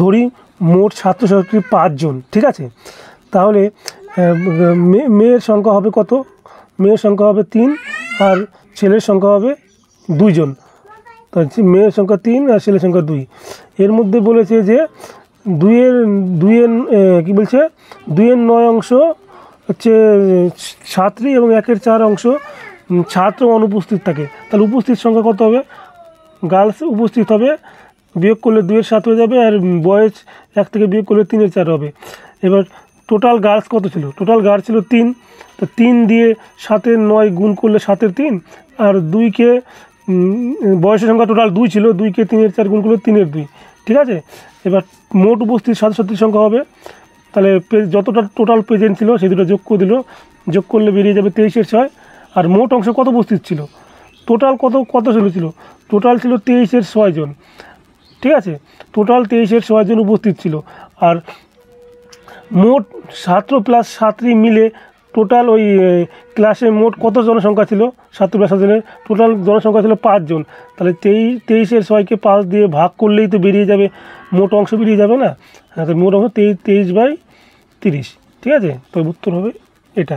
ধরি মোট ছাত্রছাত্রী 5 জন, ঠিক আছে। তাহলে মেয়ের সংখ্যা হবে কত? মেয়ের সংখ্যা হবে 3 আর ছেলের সংখ্যা হবে 2 জন। তো মেয়ের সংখ্যা 3 আর ছেলের সংখ্যা 2। এর মধ্যে বলেছে যে 2-এর কী বলছে, 2-এর 9 অংশ হচ্ছে ছাত্রী এবং 1-এর 4 অংশ ছাত্র অনুপস্থিত থাকে। তাহলে উপস্থিত সংখ্যা কত হবে? গার্লস উপস্থিত হবে, বিয়োগ করলে 2-এর 7 হয়ে যাবে, আর বয়েজ 1 থেকে বিয়োগ করলে 3-এর 4 হবে। এবার টোটাল গার্লস কত ছিল? টোটাল গার্লস ছিল 3। তো 3 দিয়ে 7-এর 9 গুণ করলে 7-এর 3, আর 2-কে বয়সের সংখ্যা টোটাল 2 ছিল, 2-কে 3-এর 4 গুণ করলে 3-এর 2, ঠিক আছে। এবার মোট উপস্থিত ছাত্রছাত্রীর সংখ্যা হবে, তাহলে যতটা টোটাল প্রেজেন্ট ছিল সেই দুটো যোগ করে দিল, যোগ করলে বেরিয়ে যাবে 23-এর 6। আর মোট অংশ কত উপস্থিত ছিল? টোটাল কত ছিল? টোটাল ছিল 23-এর 6 জন, ঠিক আছে। টোটাল 23-এর 6 জন উপস্থিত ছিল। আর মোট ছাত্র প্লাস ছাত্রী মিলে টোটাল ওই ক্লাসে মোট কত জনসংখ্যা ছিল? ছাত্র প্লাস ছাত্রীদের টোটাল জনসংখ্যা ছিল 5 জন। তাহলে 23-এর 6কে 5 দিয়ে ভাগ করলেই তো বেরিয়ে যাবে মোট অংশ, বেরিয়ে যাবে না? তো মোট অংশ 23/30, ঠিক আছে। তো উত্তর হবে এটা।